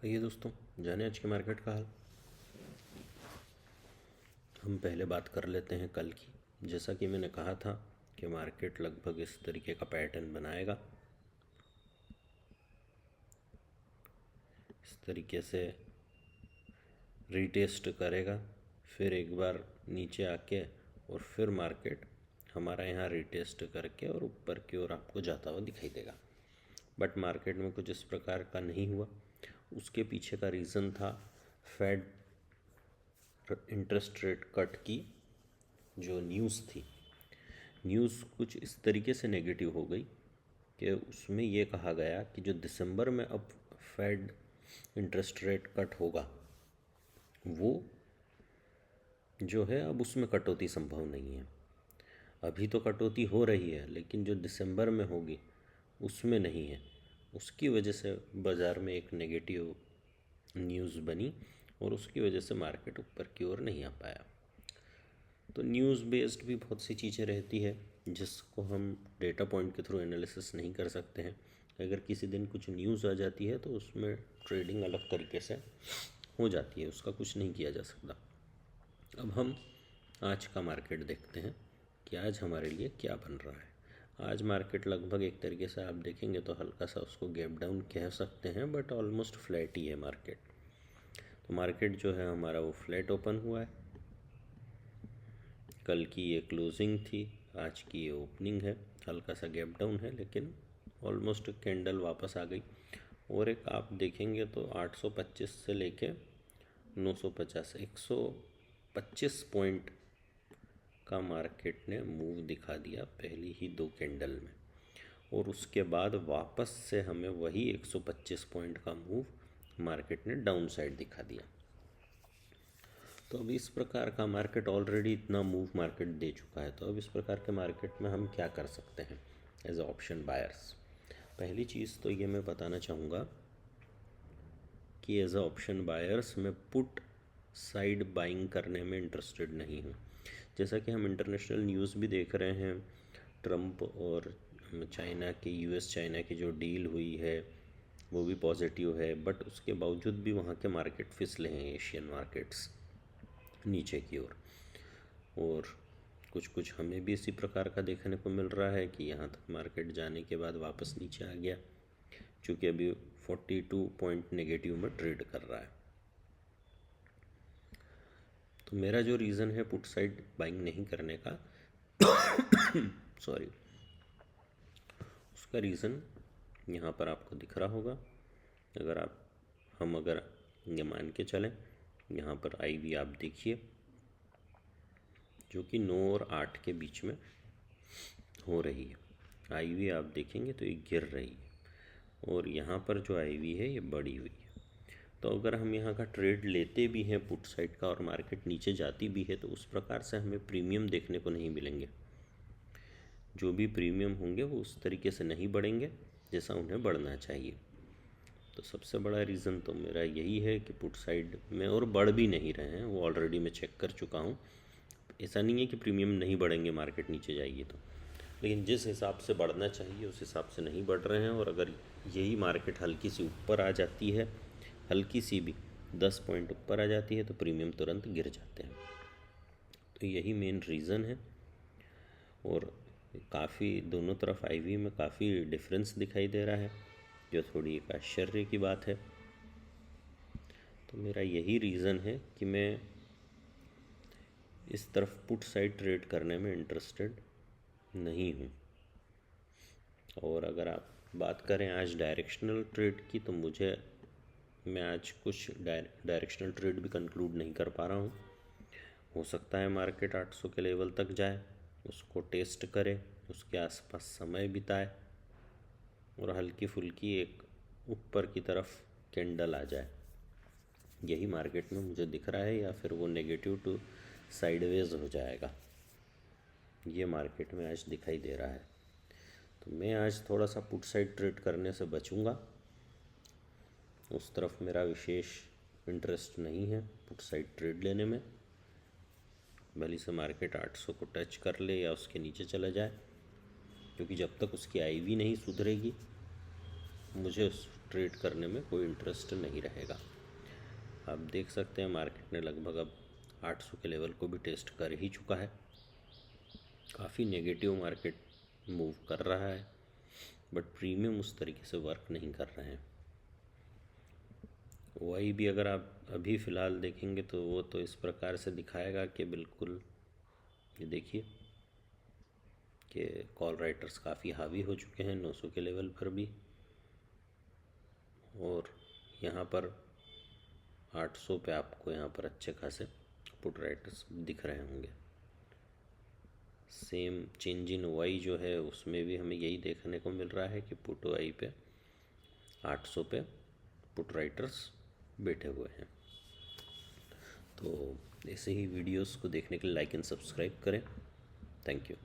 आइए दोस्तों, जाने आज के मार्केट का हाल। हम पहले बात कर लेते हैं कल की। जैसा कि मैंने कहा था कि मार्केट लगभग इस तरीके का पैटर्न बनाएगा, इस तरीके से रीटेस्ट करेगा, फिर एक बार नीचे आके और फिर मार्केट हमारा यहाँ रीटेस्ट करके और ऊपर की ओर आपको जाता हुआ दिखाई देगा। बट मार्केट में कुछ इस प्रकार का नहीं हुआ। उसके पीछे का रीज़न था फेड इंटरेस्ट रेट कट की जो न्यूज़ थी। न्यूज़ कुछ इस तरीके से नेगेटिव हो गई कि उसमें ये कहा गया कि जो दिसंबर में अब फेड इंटरेस्ट रेट कट होगा वो जो है अब उसमें कटौती संभव नहीं है। अभी तो कटौती हो रही है लेकिन जो दिसंबर में होगी उसमें नहीं है। उसकी वजह से बाज़ार में एक नेगेटिव न्यूज़ बनी और उसकी वजह से मार्केट ऊपर की ओर नहीं आ पाया। तो न्यूज़ बेस्ड भी बहुत सी चीज़ें रहती है जिसको हम डेटा पॉइंट के थ्रू एनालिसिस नहीं कर सकते हैं। अगर किसी दिन कुछ न्यूज़ आ जाती है तो उसमें ट्रेडिंग अलग तरीके से हो जाती है, उसका कुछ नहीं किया जा सकता। अब हम आज का मार्केट देखते हैं कि आज हमारे लिए क्या बन रहा है। आज मार्केट लगभग एक तरीके से आप देखेंगे तो हल्का सा उसको गैप डाउन कह सकते हैं, बट ऑलमोस्ट फ्लैट ही है मार्केट। तो मार्केट जो है हमारा वो फ्लैट ओपन हुआ है। कल की ये क्लोजिंग थी, आज की ये ओपनिंग है। हल्का सा गैप डाउन है लेकिन ऑलमोस्ट कैंडल वापस आ गई। और एक आप देखेंगे तो 825 से लेके 950 125 पॉइंट का मार्केट ने मूव दिखा दिया पहली ही दो कैंडल में, और उसके बाद वापस से हमें वही 125 पॉइंट का मूव मार्केट ने डाउन साइड दिखा दिया। तो अब इस प्रकार का मार्केट ऑलरेडी इतना मूव मार्केट दे चुका है, तो अब इस प्रकार के मार्केट में हम क्या कर सकते हैं एज ए ऑप्शन बायर्स। पहली चीज़ तो ये मैं बताना चाहूँगा कि एज अ ऑप्शन बायर्स मैं पुट साइड बाइंग करने में इंटरेस्टेड नहीं हूँ। जैसा कि हम इंटरनेशनल न्यूज़ भी देख रहे हैं, ट्रंप और चाइना की यूएस चाइना की जो डील हुई है वो भी पॉजिटिव है, बट उसके बावजूद भी वहाँ के मार्केट फिसले हैं, एशियन मार्केट्स नीचे की ओर। और कुछ कुछ हमें भी इसी प्रकार का देखने को मिल रहा है कि यहाँ तक मार्केट जाने के बाद वापस नीचे आ गया, चूँकि अभी 42 पॉइंट नेगेटिव में ट्रेड कर रहा है। तो मेरा जो रीज़न है पुट साइड बाइंग नहीं करने का सॉरी, उसका रीज़न यहाँ पर आपको दिख रहा होगा। अगर ये मान के चलें, यहाँ पर आईवी आप देखिए जो कि 9 और 8 के बीच में हो रही है। आईवी आप देखेंगे तो ये गिर रही है और यहाँ पर जो आईवी है ये बढ़ी हुई है। तो अगर हम यहाँ का ट्रेड लेते भी हैं पुट साइड का और मार्केट नीचे जाती भी है तो उस प्रकार से हमें प्रीमियम देखने को नहीं मिलेंगे। जो भी प्रीमियम होंगे वो उस तरीके से नहीं बढ़ेंगे जैसा उन्हें बढ़ना चाहिए। तो सबसे बड़ा रीज़न तो मेरा यही है कि पुट साइड में और बढ़ भी नहीं रहे हैं, वो ऑलरेडी मैं चेक कर चुका हूँ। ऐसा नहीं है कि प्रीमियम नहीं बढ़ेंगे मार्केट नीचे जाएगी तो, लेकिन जिस हिसाब से बढ़ना चाहिए उस हिसाब से नहीं बढ़ रहे हैं। और अगर यही मार्केट हल्की सी ऊपर आ जाती है, हल्की सी भी 10 पॉइंट ऊपर आ जाती है तो प्रीमियम तुरंत गिर जाते हैं। तो यही मेन रीज़न है। और काफ़ी दोनों तरफ आईवी में काफ़ी डिफरेंस दिखाई दे रहा है, जो थोड़ी एक आश्चर्य की बात है। तो मेरा यही रीज़न है कि मैं इस तरफ पुट साइड ट्रेड करने में इंटरेस्टेड नहीं हूँ। और अगर आप बात करें आज डायरेक्शनल ट्रेड की, तो मैं आज कुछ डायरेक्शनल ट्रेड भी कंक्लूड नहीं कर पा रहा हूँ। हो सकता है मार्केट 800 के लेवल तक जाए, उसको टेस्ट करे, उसके आसपास समय बिताए और हल्की फुल्की एक ऊपर की तरफ कैंडल आ जाए। यही मार्केट में मुझे दिख रहा है, या फिर वो नेगेटिव टू साइडवेज हो जाएगा, ये मार्केट में आज दिखाई दे रहा है। तो मैं आज थोड़ा सा पुट साइड ट्रेड करने से बचूंगा। उस तरफ मेरा विशेष इंटरेस्ट नहीं है पुट साइड ट्रेड लेने में। भले से मार्केट 800 को टच कर ले या उसके नीचे चला जाए, क्योंकि जब तक उसकी आईवी नहीं सुधरेगी मुझे उस ट्रेड करने में कोई इंटरेस्ट नहीं रहेगा। आप देख सकते हैं मार्केट ने लगभग अब 800 के लेवल को भी टेस्ट कर ही चुका है। काफ़ी नेगेटिव मार्केट मूव कर रहा है, बट प्रीमियम उस तरीके से वर्क नहीं कर रहे हैं। वही भी अगर आप अभी फ़िलहाल देखेंगे तो वो तो इस प्रकार से दिखाएगा कि बिल्कुल, ये देखिए कि कॉल राइटर्स काफ़ी हावी हो चुके हैं 900 के लेवल पर भी, और यहाँ पर 800 पे आपको यहाँ पर अच्छे खासे पुट राइटर्स दिख रहे होंगे। सेम चेंज इन वाई जो है उसमें भी हमें यही देखने को मिल रहा है कि पुट वाई पे 800 पे पुट राइटर्स बैठे हुए हैं। तो ऐसे ही वीडियोस को देखने के लिए लाइक एंड सब्सक्राइब करें। Thank you.